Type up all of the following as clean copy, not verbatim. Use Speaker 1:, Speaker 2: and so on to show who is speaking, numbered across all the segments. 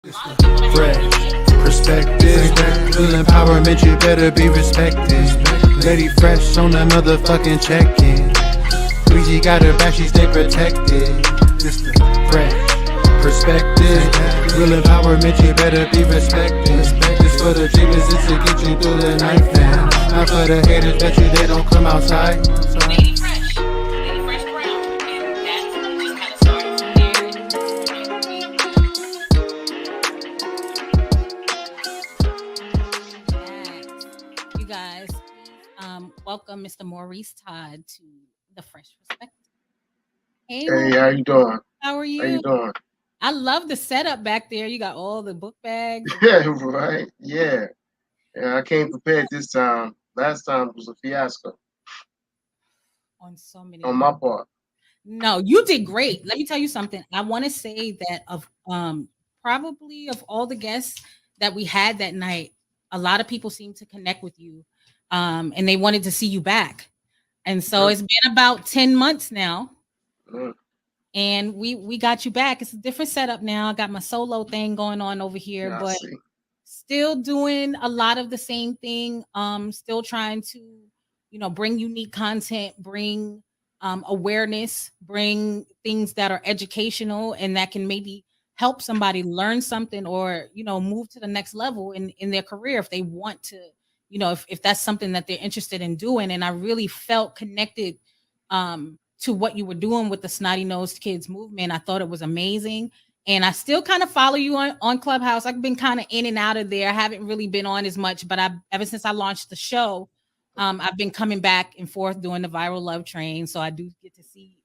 Speaker 1: Fresh perspective, real empowerment, you better be respected. Lady Fresh on the motherfucking check-in. Weezy got her back, she stay protected. Just the fresh perspective, real empowerment, you better be respected. Just for the dreamers, it's to get you through the night now. Not for the haters, bet you they don't come outside.
Speaker 2: Lady Fresh Brown, and that's just kind of started from there. You guys, welcome Mr. Maurice Todd to the Fresh Perspective. Hey,
Speaker 3: how you doing?
Speaker 2: How are you?
Speaker 3: How you doing?
Speaker 2: I love the setup back there. You got all the book bags.
Speaker 3: Yeah, right. Yeah, I came prepared this time. Last time was a fiasco
Speaker 2: On so many.
Speaker 3: on my part.
Speaker 2: No, you did great. Let me tell you something. I want to say that of probably of all the guests that we had that night, a lot of people seemed to connect with you, and they wanted to see you back. And so it's been about 10 months now. And we got you back. It's a different setup now. I got my solo thing going on over here, but still doing a lot of the same thing. Still trying to, bring unique content, bring awareness, bring things that are educational and that can maybe help somebody learn something or, move to the next level in their career if they want to, if that's something that they're interested in doing. And I really felt connected to what you were doing with the Snotty Nosed Kids movement. I thought it was amazing. And I still kind of follow you on Clubhouse. I've been kind of in and out of there. I haven't really been on as much, but ever since I launched the show, I've been coming back and forth doing the Viral Love Train. So I do get to see,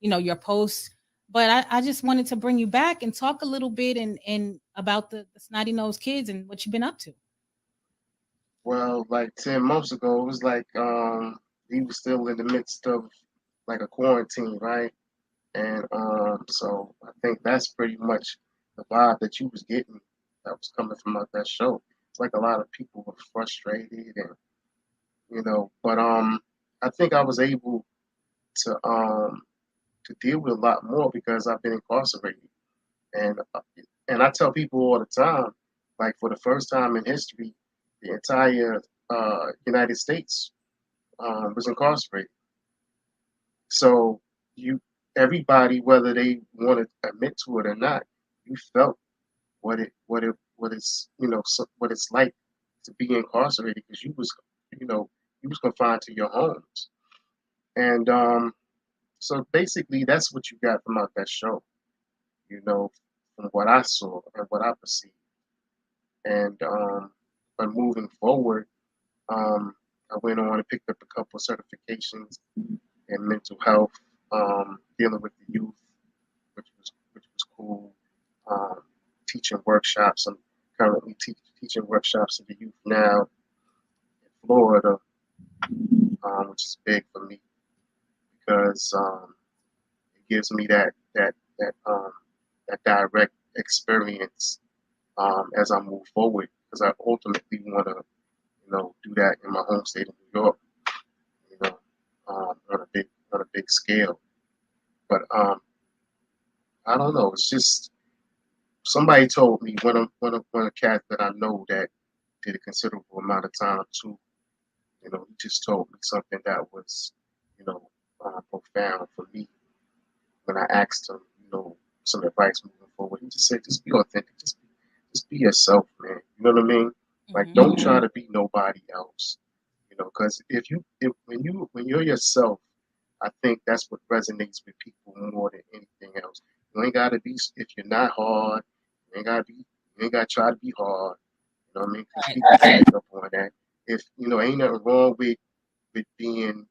Speaker 2: your posts. But I just wanted to bring you back and talk a little bit and about the Snotty Nosed Kids and what you've been up to.
Speaker 3: Well, like 10 months ago, it was like he was still in the midst of like a quarantine, right? And so I think that's pretty much the vibe that you was getting that was coming from out that show. It's like a lot of people were frustrated and but I think I was able to deal with a lot more because I've been incarcerated. And I tell people all the time, like for the first time in history, the entire United States was incarcerated. So everybody, whether they want to admit to it or not, you felt what it's what it's like to be incarcerated because you was confined to your homes, and so basically that's what you got from out that show, from what I saw and what I perceived, and but moving forward, I went on and picked up a couple of certifications in mental health, dealing with the youth, which was cool. Teaching workshops. I'm currently teaching workshops to the youth now in Florida, which is big for me because it gives me that direct experience as I move forward. Because I ultimately want to, do that in my home state of New York, on a big scale. But I don't know. It's just somebody told me one of cat that I know that did a considerable amount of time too. He just told me something that was, profound for me when I asked him, some advice moving forward. He just said, just be authentic, just be yourself, man. You know what I mean? Like, don't try to be nobody else. Because when you're yourself, I think that's what resonates with people more than anything else. You ain't gotta be if you're not hard. You ain't gotta try to be hard. You know what I mean? Because people pick up on that. If ain't nothing wrong with being,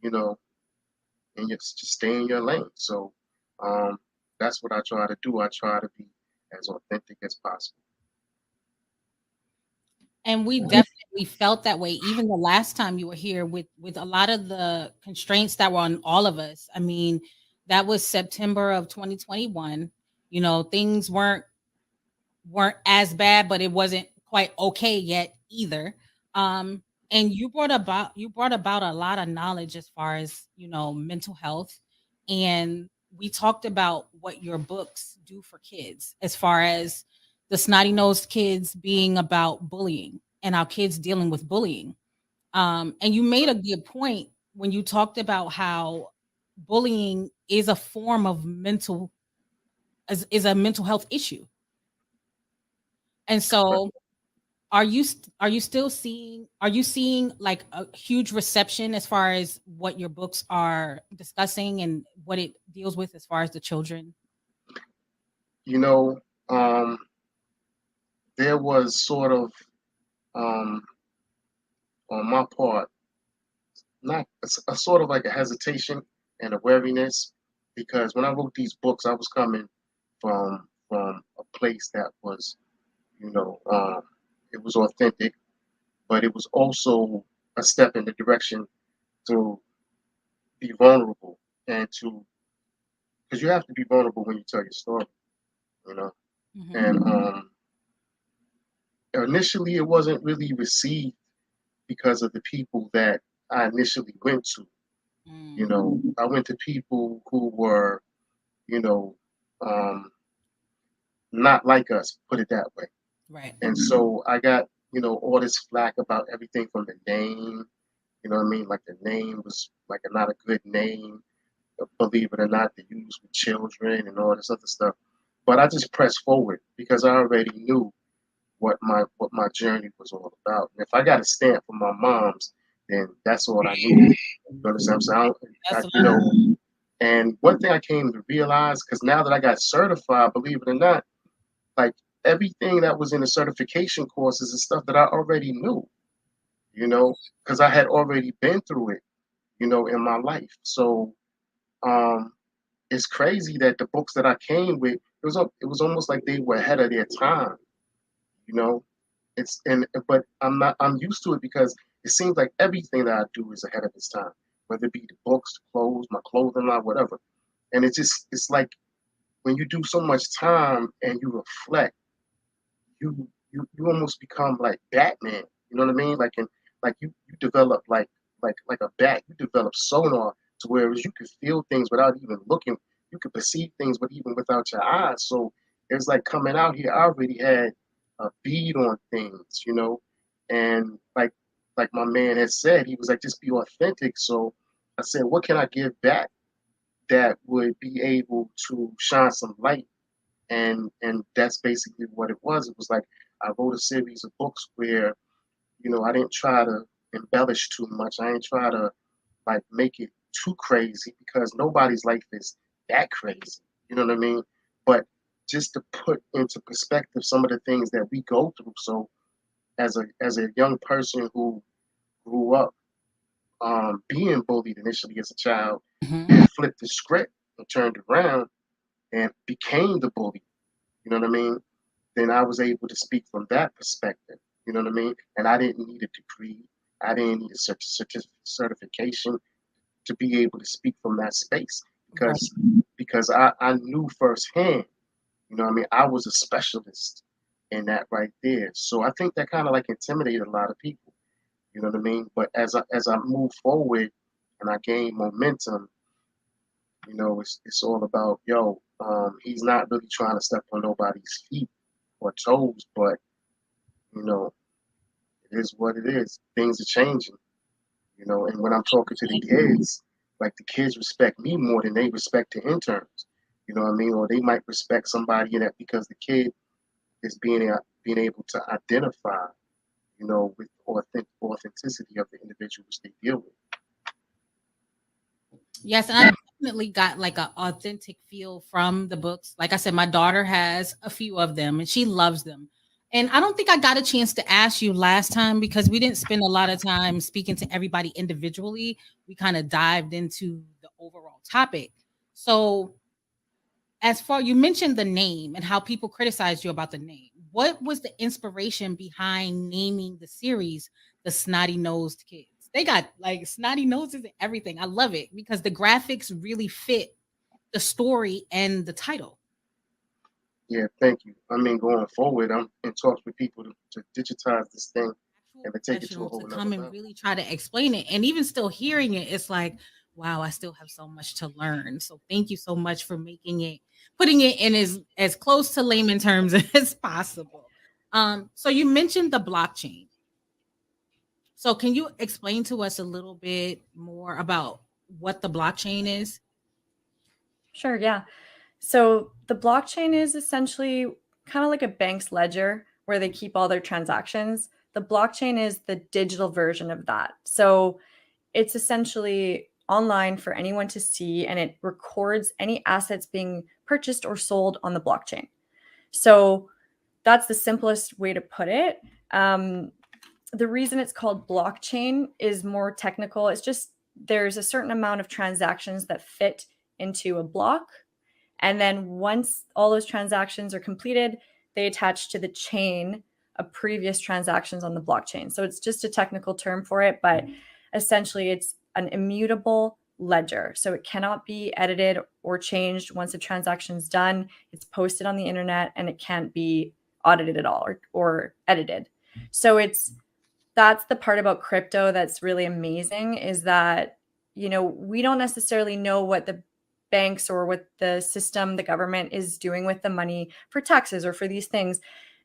Speaker 3: and just stay in your lane. So that's what I try to do. I try to be as authentic as possible.
Speaker 2: And we definitely felt that way. Even the last time you were here with a lot of the constraints that were on all of us. I mean, that was September of 2021. Things weren't as bad, but it wasn't quite okay yet either. And you brought about a lot of knowledge as far as, mental health. And we talked about what your books do for kids as far as the snotty nosed kids being about bullying and our kids dealing with bullying. And you made a good point when you talked about how bullying is a form of is a mental health issue. And so are you still seeing, are you seeing like a huge reception as far as what your books are discussing and what it deals with as far as the children?
Speaker 3: You know, um, there was sort of um, on my part, not a sort of like a hesitation and a wariness, because when I wrote these books, I was coming from a place that was, you know, it was authentic, but it was also a step in the direction to be vulnerable and to, because you have to be vulnerable when you tell your story, you know.
Speaker 2: Mm-hmm.
Speaker 3: And initially, it wasn't really received because of the people that I initially went to. You
Speaker 2: Mm,
Speaker 3: know, I went to people who were, you know, um, not like us, put it that way.
Speaker 2: right.
Speaker 3: And so I got, all this flack about everything from the name. You know what I mean? Like the name was like not a good name, believe it or not, to use with children and all this other stuff. But I just pressed forward because I already knew what my journey was all about. And if I got a stamp from my mom's, then that's all I needed. You understand what I'm saying?
Speaker 2: That's a
Speaker 3: And one thing I came to realize, because now that I got certified, believe it or not, like everything that was in the certification courses is stuff that I already knew, because I had already been through it, in my life. So um, it's crazy that the books that I came with, it was almost like they were ahead of their time, you know. But I'm used to it because it seems like everything that I do is ahead of its time, whether it be the books, the clothes, my clothing line, whatever. And it's like when you do so much time and you reflect, you almost become like Batman. You know what I mean? Like you develop like a bat. You develop sonar to where you could feel things without even looking. You could perceive things, but even without your eyes. So it's like coming out here. I already had a bead on things, and like my man had said, he was like, just be authentic. So I said, what can I give back that would be able to shine some light? And that's basically what it was. It was like I wrote a series of books where I didn't try to embellish too much. I didn't try to like make it too crazy because nobody's life is that crazy. You know what I mean? But just to put into perspective some of the things that we go through. So as a young person who grew up being bullied initially as a child,
Speaker 2: Mhm.
Speaker 3: and flipped the script and turned around and became the bully. You know what I mean? Then I was able to speak from that perspective. You know what I mean? And I didn't need a degree. I didn't need a certification to be able to speak from that space
Speaker 2: Right.
Speaker 3: because I knew firsthand. You know what I mean? I was a specialist in that right there. So I think that kind of like intimidated a lot of people. You know what I mean? But as I move forward and I gain momentum, it's all about, he's not really trying to step on nobody's feet or toes, but you know, it is what it is. Things are changing, and when I'm talking to the kids, like the kids respect me more than they respect the interns. You know what I mean? Or they might respect somebody in that because the kid is being able to identify, with authenticity of the individuals they deal with.
Speaker 2: Yes, and I definitely got like an authentic feel from the books. Like I said, my daughter has a few of them and she loves them. And I don't think I got a chance to ask you last time because we didn't spend a lot of time speaking to everybody individually. We kind of dived into the overall topic. So, as far you mentioned the name and how people criticized you about the name, what was the inspiration behind naming the series the Snotty Nosed Kids? They got like snotty noses and everything. I love it because the graphics really fit the story and the title.
Speaker 3: Yeah, thank you. I mean, going forward, I'm in talks with people to digitize this thing
Speaker 2: Actual
Speaker 3: and to take it to a
Speaker 2: professional
Speaker 3: whole
Speaker 2: to
Speaker 3: nother
Speaker 2: come and
Speaker 3: level.
Speaker 2: really try to explain it. And even still hearing it, it's like wow, I still have so much to learn. So thank you so much for putting it in as close to layman terms as possible. So you mentioned the blockchain. So can you explain to us a little bit more about what the blockchain is?
Speaker 4: Sure, yeah. So the blockchain is essentially kind of like a bank's ledger where they keep all their transactions. The blockchain is the digital version of that. So it's essentially online for anyone to see, and it records any assets being purchased or sold on the blockchain. So that's the simplest way to put it. The reason it's called blockchain is more technical. It's just there's a certain amount of transactions that fit into a block. And then once all those transactions are completed, they attach to the chain of previous transactions on the blockchain. So it's just a technical term for it, but essentially it's an immutable ledger. So it cannot be edited or changed once a transaction is done. It's posted on the internet and it can't be audited at all or edited. So that's the part about crypto that's really amazing, is that, we don't necessarily know what the banks or what the system, the government is doing with the money for taxes or for these things.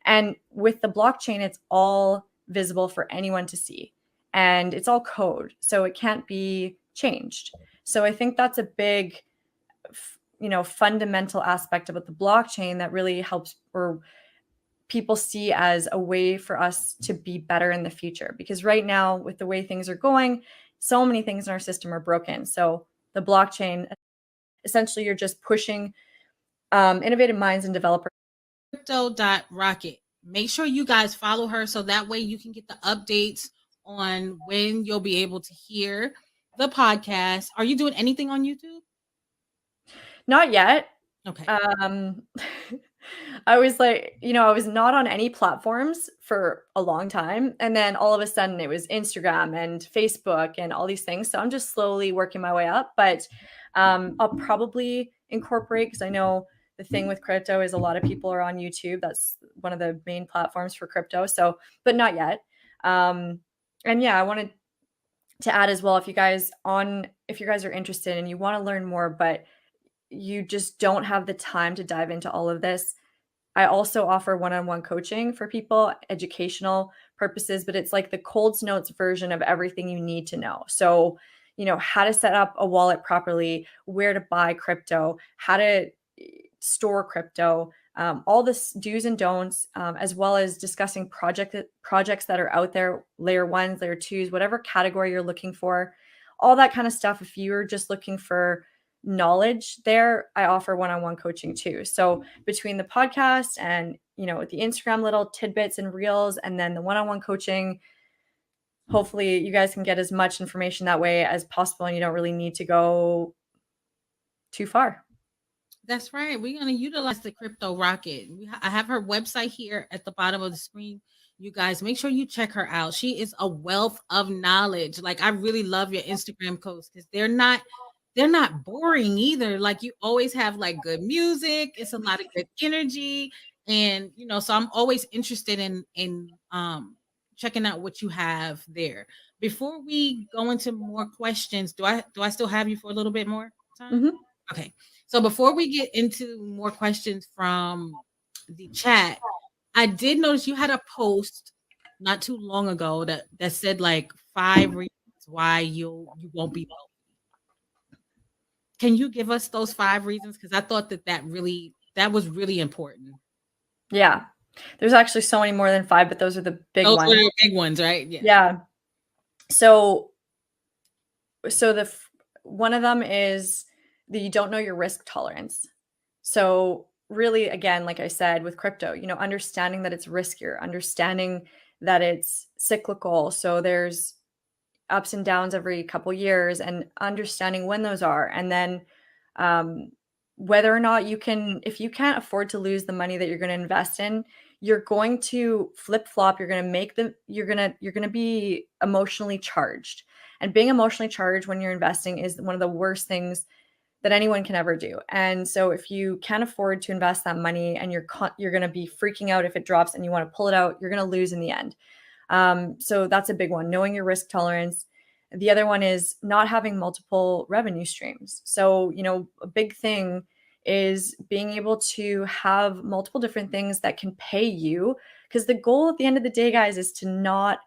Speaker 4: And with the blockchain, it's all visible for anyone to see. And it's all code, so it can't be changed. So I think that's a big, fundamental aspect about the blockchain that really helps, or people see as a way for us to be better in the future. Because right now, with the way things are going, so many things in our system are broken. So the blockchain, essentially, you're just pushing innovative minds and developers.
Speaker 2: Crypto.rocket. Make sure you guys follow her so that way you can get the updates on when you'll be able to hear the podcast. Are you doing anything on YouTube?
Speaker 4: Not yet.
Speaker 2: Okay.
Speaker 4: I was like, I was not on any platforms for a long time. And then all of a sudden it was Instagram and Facebook and all these things. So I'm just slowly working my way up. But I'll probably incorporate, because I know the thing with crypto is a lot of people are on YouTube. That's one of the main platforms for crypto. So, but not yet. And yeah, I wanted to add as well, if you guys are interested and you want to learn more, but you just don't have the time to dive into all of this, I also offer one-on-one coaching for people, educational purposes, but it's like the Cold Notes version of everything you need to know. So, how to set up a wallet properly, where to buy crypto, how to store crypto, all the do's and don'ts, as well as discussing projects that are out there, layer ones, layer twos, whatever category you're looking for, all that kind of stuff. If you're just looking for knowledge there, I offer one-on-one coaching too. So between the podcast and, the Instagram little tidbits and reels, and then the one-on-one coaching, hopefully you guys can get as much information that way as possible, and you don't really need to go too far.
Speaker 2: That's right. We're going to utilize the Crypto Rocket. I have her website here at the bottom of the screen. You guys, make sure you check her out. She is a wealth of knowledge. Like, I really love your Instagram posts because they're not boring either. Like, you always have like good music. It's a lot of good energy. And, so I'm always interested in checking out what you have there. Before we go into more questions, do I still have you for a little bit more time?
Speaker 4: Mm-hmm.
Speaker 2: Okay. So before we get into more questions from the chat, I did notice you had a post not too long ago that said like 5 reasons why you won't be wealthy. Can you give us those 5 reasons? Because I thought that was really important.
Speaker 4: Yeah. There's actually so many more than 5, but those are the big ones.
Speaker 2: Those are the big ones, right?
Speaker 4: Yeah. So one of them is that you don't know your risk tolerance. So really, again, like I said, with crypto, understanding that it's riskier, understanding that it's cyclical. So there's ups and downs every couple years, and understanding when those are. And then whether or not if you can't afford to lose the money that you're going to invest in, you're going to flip flop. You're going to you're going to be emotionally charged. And being emotionally charged when you're investing is one of the worst things that anyone can ever do. And so if you can't afford to invest that money, and you're going to be freaking out if it drops and you want to pull it out, you're going to lose in the end. So that's a big one, knowing your risk tolerance. The other one is not having multiple revenue streams. So, a big thing is being able to have multiple different things that can pay you, because the goal at the end of the day, guys, is to not,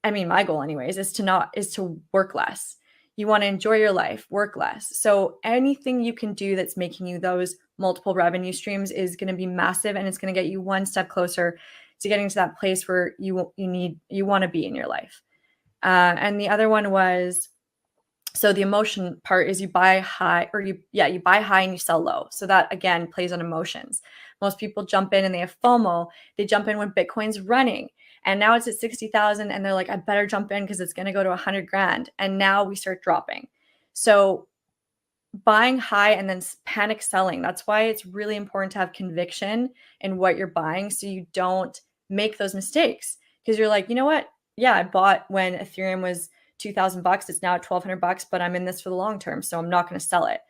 Speaker 4: my goal anyways, is to work less. You want to enjoy your life, work less. So anything you can do that's making you those multiple revenue streams is going to be massive, and it's going to get you one step closer to getting to that place where you want to be in your life. And the other one was, so the emotion part is you buy high, you buy high and you sell low. So that again plays on emotions. Most people jump in and they have FOMO. They jump in when Bitcoin's running, and now it's at 60,000, and they're like, I better jump in because it's going to go to 100 grand. And now we start dropping. So buying high and then panic selling. That's why it's really important to have conviction in what you're buying, so you don't make those mistakes. Because you're like, you know what? Yeah, I bought when Ethereum was $2,000. It's now at $1,200, but I'm in this for the long term, so I'm not going to sell it.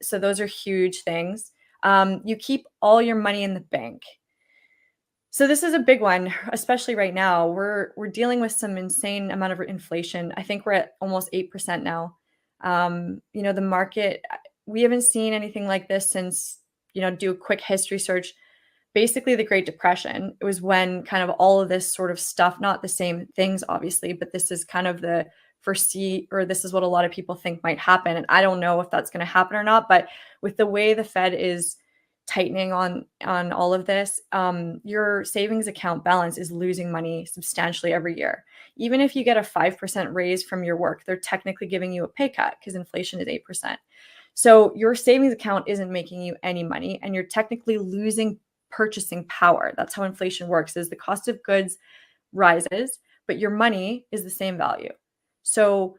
Speaker 4: So those are huge things. You keep all your money in the bank. So this is a big one, especially right now. We're dealing with some insane amount of inflation. I think we're at almost 8% now. The market, we haven't seen anything like this since, do a quick history search. Basically the Great Depression. It was when kind of all of this sort of stuff, not the same things, obviously, but this is kind of the this is what a lot of people think might happen. And I don't know if that's going to happen or not, but with the way the Fed is tightening on all of this, your savings account balance is losing money substantially every year. Even if you get a 5% raise from your work, they're technically giving you a pay cut because inflation is 8%. So your savings account isn't making you any money, and you're technically losing purchasing power. That's how inflation works, is the cost of goods rises, but your money is the same value. So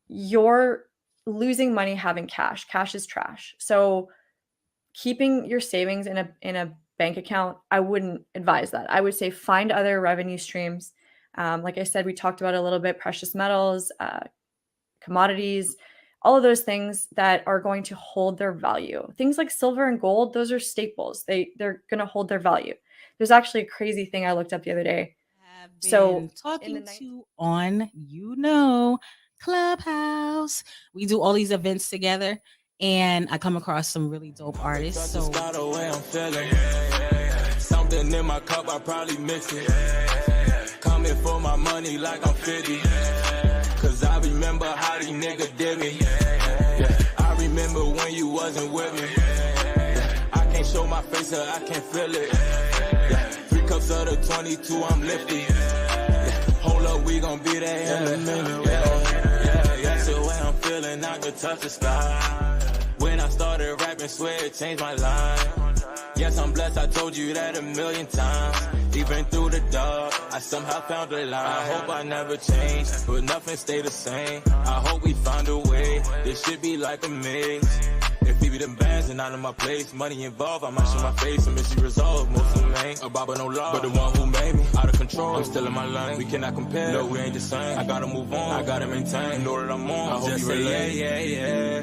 Speaker 4: you're losing money having cash. Cash is trash. So keeping your savings in a bank account, I wouldn't advise that. I would say find other revenue streams. Like I said, we talked about a little bit, precious metals, commodities, all of those things that are going to hold their value. Things like silver and gold, those are staples. They're going to hold their value. There's actually a crazy thing I looked up the other day.
Speaker 2: So talking to on, Clubhouse. We do all these events together, and I come across some really dope artists. So
Speaker 5: something in my cup, I probably mix it. Coming for my money like I'm 50. Cause I remember how these niggas did me. I remember when you wasn't with me. I can't show my face or I can't feel it. 3 cups of the 22, I'm lifty. Hold up, we gon' be there in a minute. That's the way I'm feeling, I could touch the sky. When I started rapping, swear it changed my life. Yes, I'm blessed, I told you that a million times. Even through the dark, I somehow found a light. I hope I never change, but nothing stay the same. I hope we find a way, this should be like a maze. If we be them bands and not in my place, money involved, I might show my face and miss you resolve. Most of them ain't about no law, but the one who made me out of control. I'm still in my lane, we cannot compare, no, we ain't the same. I gotta move on, I gotta maintain, know that I'm on. I hope you relate, yeah.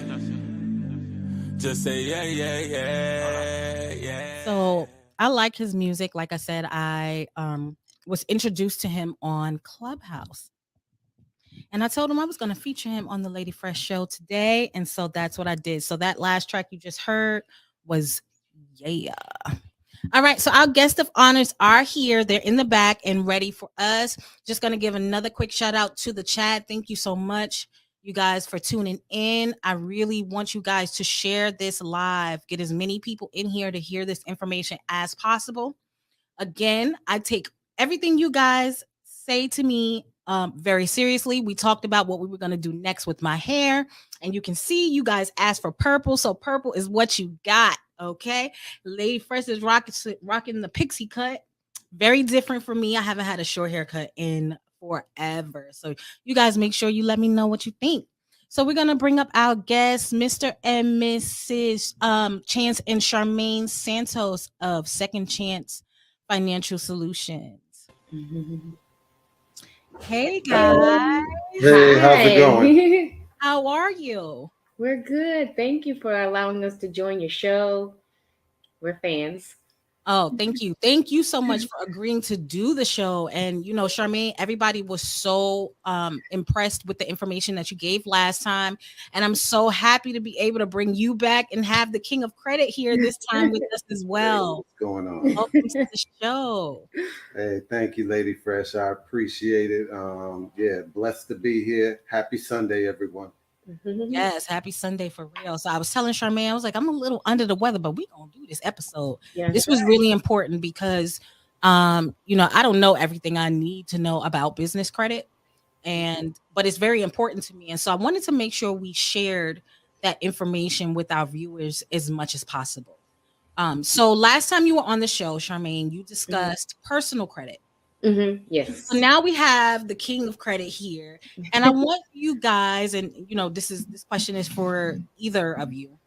Speaker 5: Just say yeah.
Speaker 2: So I like his music. Like I said, I was introduced to him on Clubhouse, and I told him I was going to feature him on the Lady Fresh show today, and so that's what I did. So that last track you just heard was Yeah. All right, so our guest of honors are here. They're in the back and ready for us. Just going to give another quick shout out to the chat. Thank you so much, you guys, for tuning in. I really want you guys to share this live. Get as many people in here to hear this information as possible. Again, I take everything you guys say to me very seriously. We talked about what we were going to do next with my hair, and you can see you guys asked for purple, so purple is what you got. Okay, Lady Fresh is rocking the pixie cut. Very different from me. I haven't had a short haircut in forever. So you guys make sure you let me know what you think. So we're gonna bring up our guests, Mr. and Mrs. Chance and Charmaine Santos of Second Chance Financial Solutions. Hey guys.
Speaker 6: Hey, how's it going?
Speaker 2: How are you?
Speaker 7: We're good. Thank you for allowing us to join your show. We're fans.
Speaker 2: Oh, thank you. Thank you so much for agreeing to do the show. And, you know, Charmaine, everybody was so impressed with the information that you gave last time. And I'm so happy to be able to bring you back and have the King of Credit here this time with us as well.
Speaker 6: What's going on?
Speaker 2: Welcome to the show.
Speaker 6: Hey, thank you, Lady Fresh. I appreciate it. Yeah, blessed to be here. Happy Sunday, everyone.
Speaker 2: Yes, happy Sunday for real. So I was telling Charmaine, I was like, I'm a little under the weather, but we gonna do this episode.
Speaker 7: Yeah.
Speaker 2: This was really important because you know, I don't know everything I need to know about business credit, but it's very important to me. And so I wanted to make sure we shared that information with our viewers as much as possible. So last time you were on the show, Charmaine, you discussed personal credit.
Speaker 7: Yes.
Speaker 2: So now we have the King of Credit here, and I want you guys, and you know, this question is for either of you.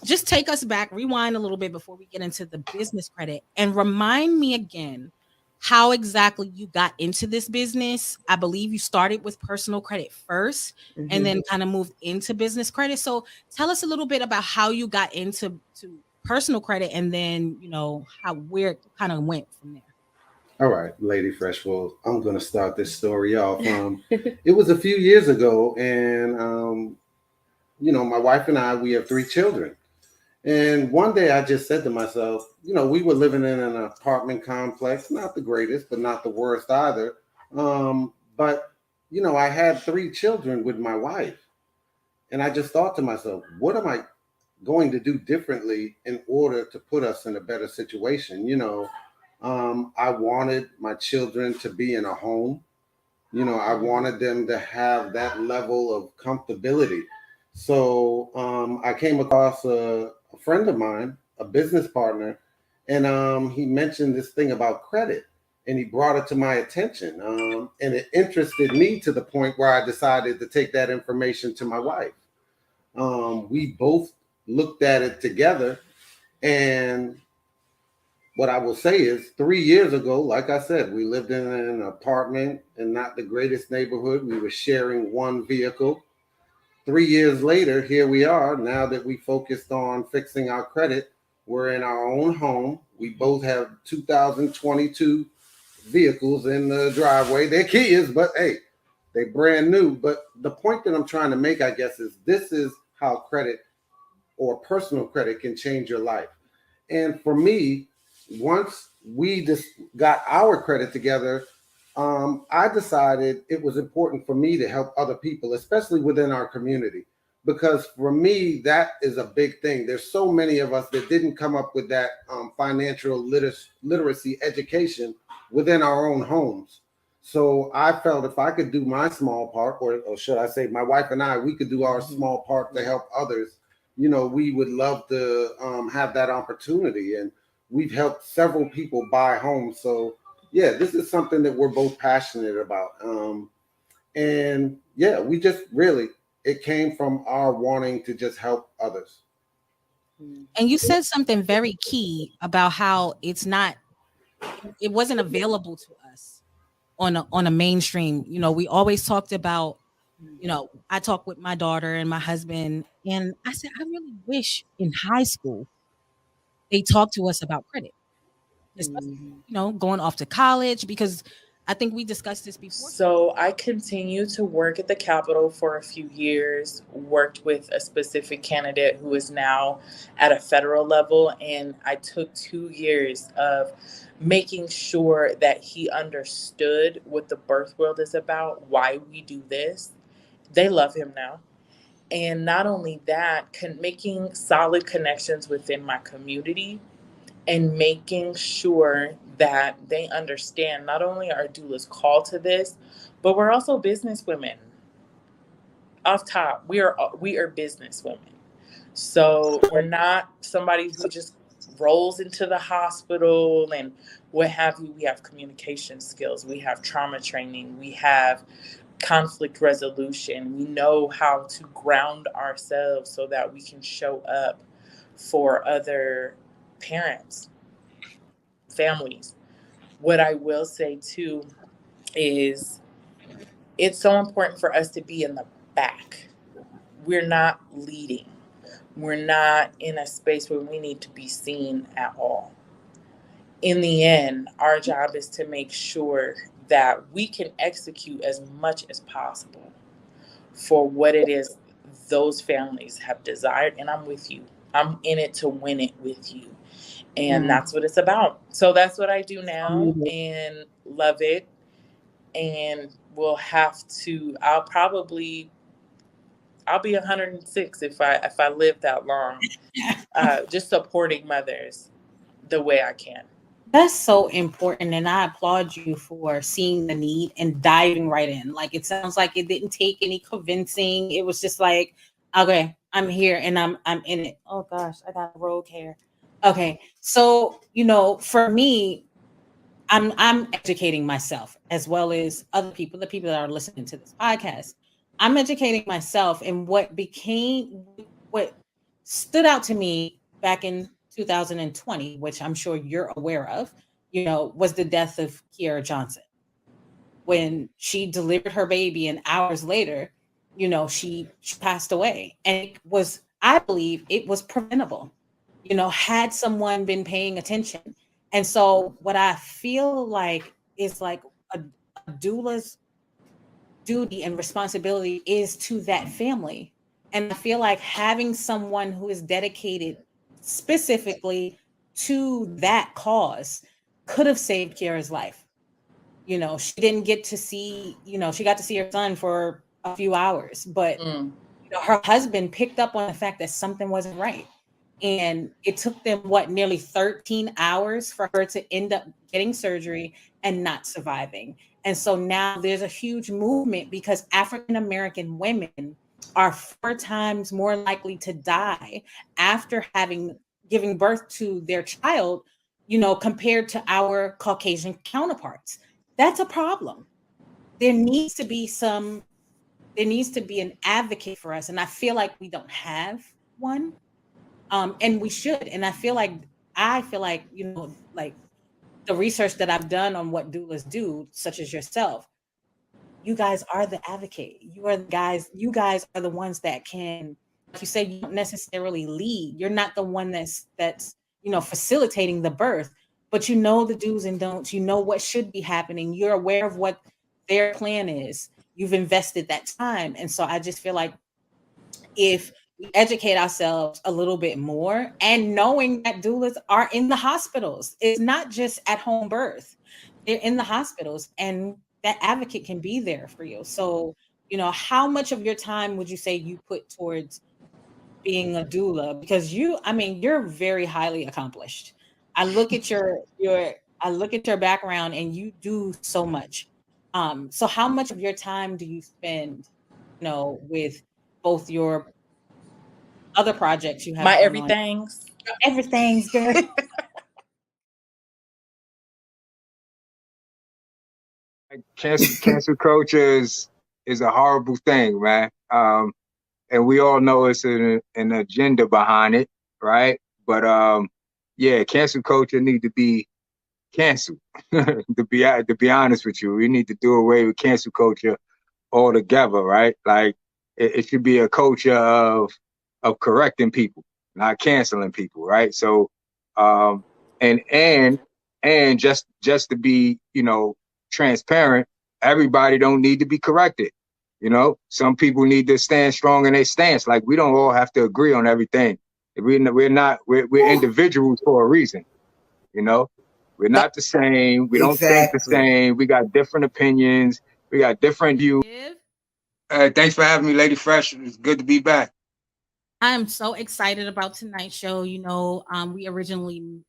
Speaker 2: Just take us back, rewind a little bit before we get into the business credit, and remind me again how exactly you got into this business. I believe you started with personal credit first, and then kind of moved into business credit. So tell us a little bit about how you got into personal credit, and then you know where it kind of went from there.
Speaker 6: All right, Lady Fresh. Well, I'm going to start this story off. It was a few years ago, and you know, my wife and I, we have 3 children. And one day I just said to myself, you know, we were living in an apartment complex, not the greatest, but not the worst either. But, you know, I had 3 children with my wife. And I just thought to myself, what am I going to do differently in order to put us in a better situation? You know, I wanted my children to be in a home. You know, I wanted them to have that level of comfortability. So I came across a friend of mine, a business partner, and he mentioned this thing about credit, and he brought it to my attention, and it interested me to the point where I decided to take that information to my wife. We both looked at it together, and what I will say is 3 years ago, like I said, we lived in an apartment in not the greatest neighborhood. We were sharing one vehicle. 3 years later, here we are. Now that we focused on fixing our credit, we're in our own home. We both have 2022 vehicles in the driveway. They're Kias, but hey, they're brand new. But the point that I'm trying to make, I guess, is this is how credit or personal credit can change your life. And for me, once we just got our credit together, I decided it was important for me to help other people, especially within our community, because for me, that is a big thing. There's so many of us that didn't come up with that financial literacy education within our own homes. So I felt if I could do my small part, or should I say my wife and I, we could do our small part to help others, you know, we would love to have that opportunity. And we've helped several people buy homes. So yeah, this is something that we're both passionate about. And yeah, we just really, it came from our wanting to just help others.
Speaker 2: And you said something very key about how it wasn't available to us on a mainstream. You know, we always talked about, you know, I talk with my daughter and my husband, and I said, I really wish in high school they talked to us about credit, especially, you know, going off to college, because I think we discussed this before.
Speaker 8: So I continued to work at the Capitol for a few years, worked with a specific candidate who is now at a federal level. And I took 2 years of making sure that he understood what the birth world is about, why we do this. They love him now. And not only that, making solid connections within my community and making sure that they understand not only are doulas called to this, but we're also business women. Off top, we are business women. So we're not somebody who just rolls into the hospital and what have you. We have communication skills, we have trauma training, we have conflict resolution. We know how to ground ourselves so that we can show up for other parents, families. What I will say too is it's so important for us to be in the back. We're not leading. We're not in a space where we need to be seen at all. in the end, our job is to make sure that we can execute as much as possible for what it is those families have desired. And I'm with you. I'm in it to win it with you. And that's what it's about. So that's what I do now and love it. And we'll have to, I'll be 106 if I live that long, just supporting mothers the way I can.
Speaker 2: That's so important, and I applaud you for seeing the need and diving right in. Like, it sounds like it didn't take any convincing. It was just like, okay, I'm here and I'm in it. Oh gosh, I got rogue hair. Okay, so for me, I'm educating myself as well as other people, the people that are listening to this podcast. I'm educating myself, and what stood out to me back in 2020, which I'm sure you're aware of, was the death of Kiara Johnson. When she delivered her baby and hours later, she passed away. And I believe it was preventable, had someone been paying attention. And so what I feel like is like a doula's duty and responsibility is to that family. And I feel like having someone who is dedicated specifically to that cause could have saved Kiara's life. She didn't get to see, she got to see her son for a few hours, but her husband picked up on the fact that something wasn't right. And it took them nearly 13 hours for her to end up getting surgery and not surviving. And so now there's a huge movement because African-American women are 4 times more likely to die after giving birth to their child, compared to our Caucasian counterparts. That's a problem. There needs to be an advocate for us. And I feel like we don't have one. And we should. And I feel like, like the research that I've done on what doulas do, such as yourself, you guys are the advocate. You guys are the ones that can, like you said, you don't necessarily lead. You're not the one that's facilitating the birth, but you know the do's and don'ts. You know what should be happening. You're aware of what their plan is. You've invested that time. And so I just feel like if we educate ourselves a little bit more, and knowing that doulas are in the hospitals, it's not just at home birth, they're in the hospitals, and that advocate can be there for you. So, how much of your time would you say you put towards being a doula? Because you're very highly accomplished. I look at your background, and you do so much. So how much of your time do you spend, with both your other projects you have?
Speaker 8: My everythings.
Speaker 2: Everything's good.
Speaker 7: Cancel culture is a horrible thing, man. And we all know it's an agenda behind it, right? But yeah, cancel culture need to be canceled. to be honest with you, we need to do away with cancel culture altogether, right? Like it should be a culture of correcting people, not canceling people, right? So and just to be, transparent, everybody don't need to be corrected. Some people need to stand strong in their stance. Like, we don't all have to agree on everything. We're individuals for a reason. We're not the same. We don't think the same. We got different opinions. We got different views. Thanks for having me, Lady Fresh. It's good to be back.
Speaker 2: I'm so excited about tonight's show. We originally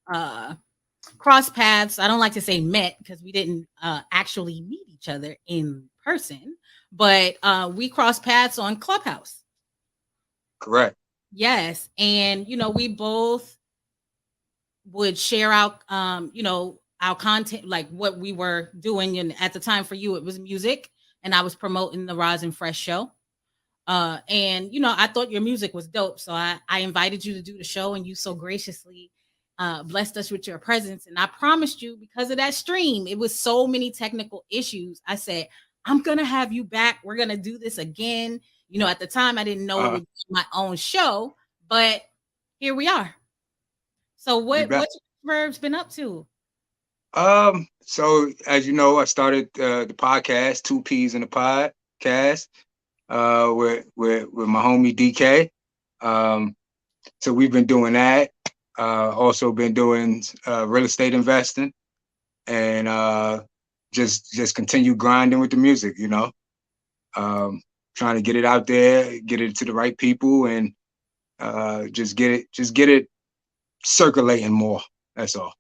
Speaker 2: crossed paths. I don't like to say met, because we didn't actually meet each other in person, but we crossed paths on Clubhouse.
Speaker 7: Correct.
Speaker 2: Yes. And, we both would share out, our content, like what we were doing. And at the time for you, it was music, and I was promoting the Roz and Fresh show. And, I thought your music was dope. So I invited you to do the show, and you so graciously blessed us with your presence. And I promised you, because of that stream, it was so many technical issues. I said, I'm going to have you back. We're going to do this again. At the time, I didn't know it would be my own show, but here we are. So what's Verb's been up to?
Speaker 7: So as you know, I started the podcast, 2 P's in the Podcast, with my homie DK. So we've been doing that. Also been doing real estate investing, and just continue grinding with the music, you know. Trying to get it out there, get it to the right people, and just get it circulating more. That's all.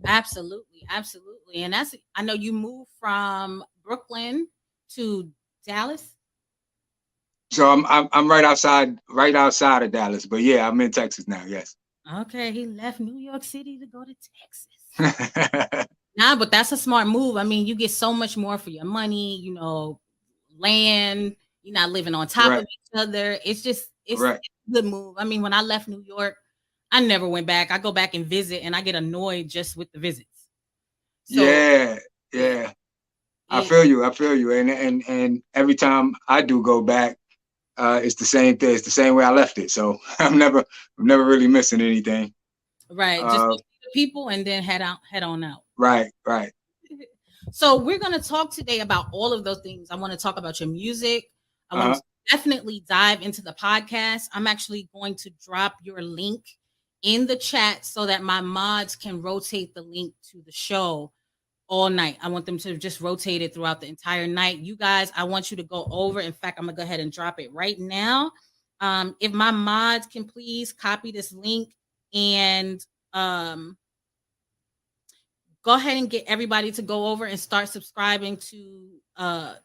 Speaker 2: Absolutely. And I know you moved from Brooklyn to Dallas.
Speaker 7: So I'm right outside of Dallas, but yeah, I'm in Texas now. Yes.
Speaker 2: Okay, he left New York City to go to Texas. Nah, but that's a smart move. I mean, you get so much more for your money, you know, land, you're not living on top of each other. It's a good move. I mean, when I left New York, I never went back. I go back and visit, and I get annoyed just with the visits. So,
Speaker 7: yeah. I feel you. And every time I do go back, it's the same thing. It's the same way I left it. So I'm never really missing anything.
Speaker 2: Right. Just the people and then head on out.
Speaker 7: Right.
Speaker 2: So we're going to talk today about all of those things. I want to talk about your music. I want to definitely dive into the podcast. I'm actually going to drop your link in the chat so that my mods can rotate the link to the show all night. I want them to just rotate it throughout the entire night. You guys, I want you to go over. In fact, I'm going to go ahead and drop it right now. If my mods can please copy this link and go ahead and get everybody to go over and start subscribing to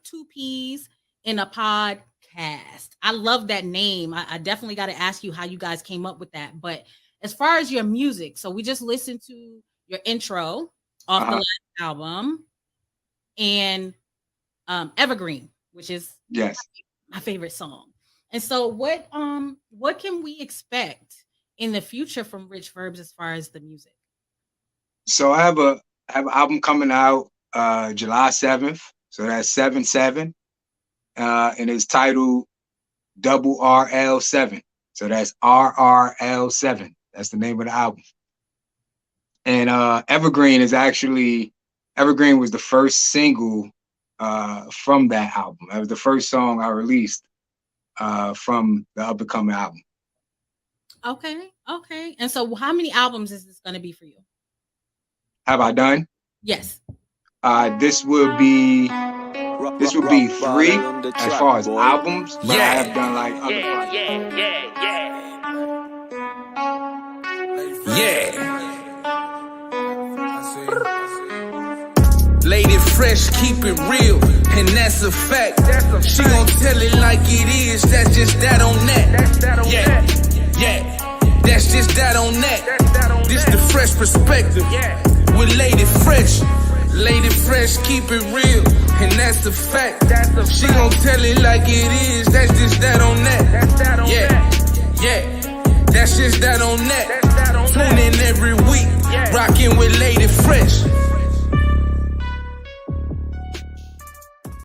Speaker 2: 2 P's in a Podcast. I love that name. I definitely got to ask you how you guys came up with that. But as far as your music, so we just listened to your intro off the last album and Evergreen, which is my favorite song. And so what can we expect in the future from Rich Verbs as far as the music?
Speaker 7: So I have an album coming out July 7th. So that's 7/7. And it's titled RRL7. So that's RRL7. That's the name of the album. And Evergreen was the first single from that album. That was the first song I released from the up-and-coming album.
Speaker 2: Okay. And so how many albums is this going to be for you?
Speaker 7: Have I done?
Speaker 2: Yes.
Speaker 7: This would be 3 as far as albums, but I have done like other projects.
Speaker 5: Lady Fresh, keep it real, and that's a fact. She gon' tell it like it is, that's just that on that. Yeah, that's just that on that. This the fresh perspective with Lady Fresh. Lady Fresh, keep it real, and that's the fact. She gon' tell it like it is, that's just that on that. Yeah, that's just that on that. Tune in every week, rockin' with Lady Fresh.